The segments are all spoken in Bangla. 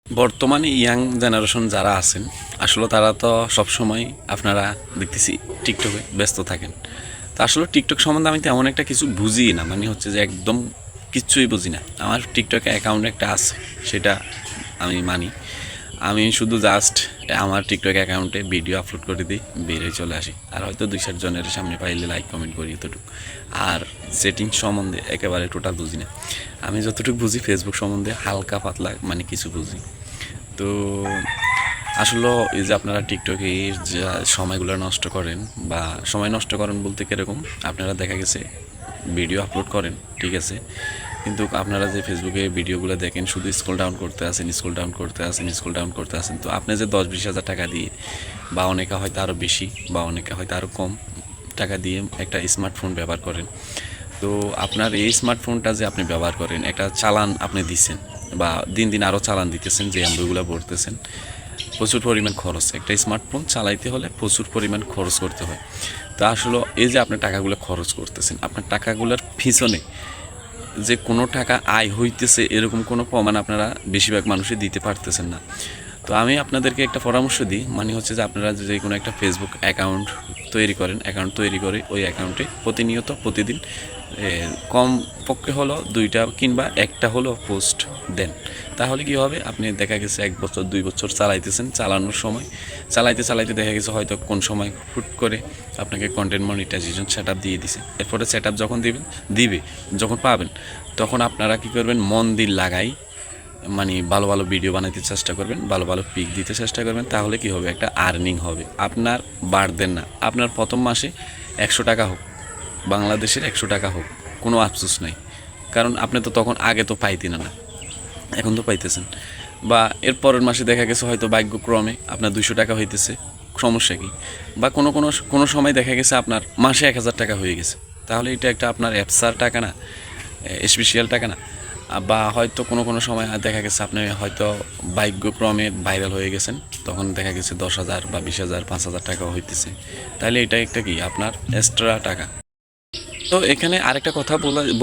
বর্তমানে ইয়াং জেনারেশন যারা আছেন আসলে তারা তো সবসময় আপনারা দেখতেছি টিকটকে ব্যস্ত থাকেন। তা আসলে টিকটক সম্বন্ধে আমি তেমন একটা কিছু বুঝি না, মানে হচ্ছে যে একদম কিচ্ছুই বুঝি না। আমার টিকটকে অ্যাকাউন্ট একটা আছে, সেটা আমি মানি। আমি শুধু জাস্ট আমার টিকটক অ্যাকাউন্টে ভিডিও আপলোড করে দিই, বেরিয়ে চলে আসি। আর হয়তো 2-4 জনের সামনে পাইলে লাইক কমেন্ট করি, এতটুকু। আর সেটিং সম্বন্ধে একেবারে টোটাল বুঝি না। আমি যতটুকু বুঝি ফেসবুক সম্বন্ধে হালকা পাতলা মানে কিছু বুঝি। তো আসলে এই যে আপনারা টিকটকে যে সময়গুলো নষ্ট করেন, বা সময় নষ্ট করেন বলতে কীরকম, আপনারা দেখা গেছে ভিডিও আপলোড করেন, ঠিক আছে, কিন্তু আপনারা যে ফেসবুকে ভিডিওগুলো দেখেন শুধু স্ক্রল ডাউন করতে আসেন, স্ক্রল ডাউন করতে আসেন, স্ক্রল ডাউন করতে আসেন। তো আপনি যে 10-20 হাজার টাকা দিয়ে, বা অনেকে হয়তো আরও বেশি, বা অনেকে হয়তো আরও কম টাকা দিয়ে একটা স্মার্টফোন ব্যবহার করেন। তো আপনার এই স্মার্টফোনটা যে আপনি ব্যবহার করেন, একটা চালান আপনি দিচ্ছেন, বা দিন দিন আরও চালান দিতেছেন, যে এমবিগুলো ভরতেছেন, প্রচুর পরিমাণ খরচ। একটা স্মার্টফোন চালাইতে হলে প্রচুর পরিমাণ খরচ করতে হয়। তা আসলে এই যে আপনি টাকাগুলো খরচ করতেছেন, আপনার টাকাগুলোর পিছনে যে কোনো টাকা আয় হইতেছে এরকম কোনো প্রমাণ আপনারা বেশিরভাগ মানুষই দিতে পারতেছেন না। তো আমি আপনাদেরকে একটা পরামর্শ দিই, মানে হচ্ছে যে আপনারা যে কোনো একটা ফেসবুক অ্যাকাউন্ট তৈরি করেন, অ্যাকাউন্ট তৈরি করে ওই অ্যাকাউন্টে প্রতিনিয়ত প্রতিদিন কম পক্ষে হলো 2টা কিংবা 1টা হলো পোস্ট দেন। তাহলে কী হবে, আপনি দেখা গেছে 1 বছর 2 বছর চালাইতেছেন, চালানোর সময় চালাইতে চালাইতে দেখা গেছে হয়তো কোন সময় হুট করে আপনাকে কন্টেন্ট মনিটাইজেশন সেট আপ দিয়ে দিছে। এরপরে সেট আপ যখন যখন পাবেন, তখন আপনারা কী করবেন, মন দিল লাগাই মানে ভালো ভালো ভিডিও বানাইতে চেষ্টা করবেন, ভালো ভালো পিক দিতে চেষ্টা করবেন। তাহলে কি হবে, একটা আর্নিং হবে আপনার। বাড়দেন না, আপনার প্রথম মাসে 100 টাকা হোক, বাংলাদেশের 100 টাকা হোক, কোনো আফসোস নাই। কারণ আপনি তো তখন আগে তো পাইতেন না, এখন তো পাইতেছেন। বা এর পরের মাসে দেখা গেছে হয়তো ভাগ্যক্রমে আপনার 200 টাকা হইতেছে, সমস্যা কি? বা কোনো সময় দেখা গেছে আপনার মাসে 1000 টাকা হয়ে গেছে। তাহলে এটা একটা আপনার অ্যাপসার টাকা না, স্পেশাল টাকা না? বা হয়তো কোনো সময় দেখা গেছে আপনি হয়তো ভাগ্যক্রমে ভাইরাল হয়ে গেছেন, তখন দেখা গেছে 10,000 বা 20,000 5,000 টাকাও হইতেছে। তাহলে এটা একটা কি আপনার এক্সট্রা টাকা। তো এখানে আরেকটা কথা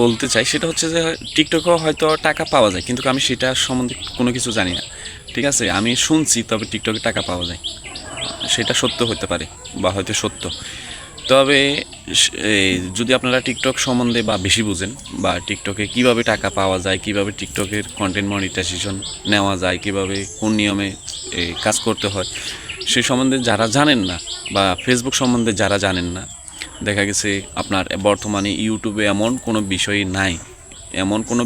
বলতে চাই, সেটা হচ্ছে যে টিকটকেও হয়তো টাকা পাওয়া যায়, কিন্তু আমি সেটা সম্বন্ধে কোনো কিছু জানি না, ঠিক আছে। আমি শুনছি তবে টিকটকে টাকা পাওয়া যায়, সেটা সত্য হতে পারে, বা হয়তো সত্য। তবে যদি আপনারা টিকটক সম্বন্ধে বা বেশি বুঝেন, বা টিকটকে কিভাবে টাকা পাওয়া যায়, কিভাবে টিকটকের কন্টেন্ট মনিটাইজেশন নেওয়া যায়, কিভাবে কোন নিয়মে কাজ করতে হয়, সে সম্বন্ধে যারা জানেন না, বা ফেসবুক সম্বন্ধে যারা জানেন না, দেখা গেছে আপনার বর্তমানে ইউটিউবে এমন কোনো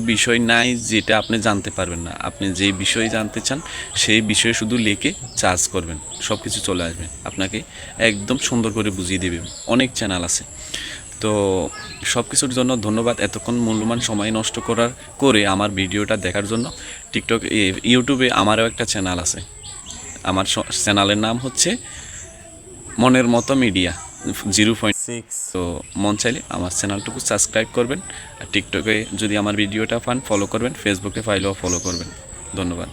বিষয় নাই যেটা আপনি জানতে পারবেন না। আপনি যে বিষয় জানতে চান সেই বিষয়ে শুধু লিখে চার্জ করবেন, সব কিছু চলে আসবে, আপনাকে একদম সুন্দর করে বুঝিয়ে দেবে। অনেক চ্যানেল আছে। তো সব কিছুর জন্য ধন্যবাদ, এতক্ষণ মূল্যবান সময় নষ্ট করে আমার ভিডিওটা দেখার জন্য। ইউটিউবে আমারও একটা চ্যানেল আছে, আমার চ্যানেলের নাম হচ্ছে মনের মতো মিডিয়া 0.6। তো মন চাইলে আমার চ্যানেলটুকু সাবস্ক্রাইব করবেন, আর টিকটকে যদি আমার ভিডিওটা পান ফলো করবেন, ফেসবুকে পাইলেও ফলো করবেন। ধন্যবাদ।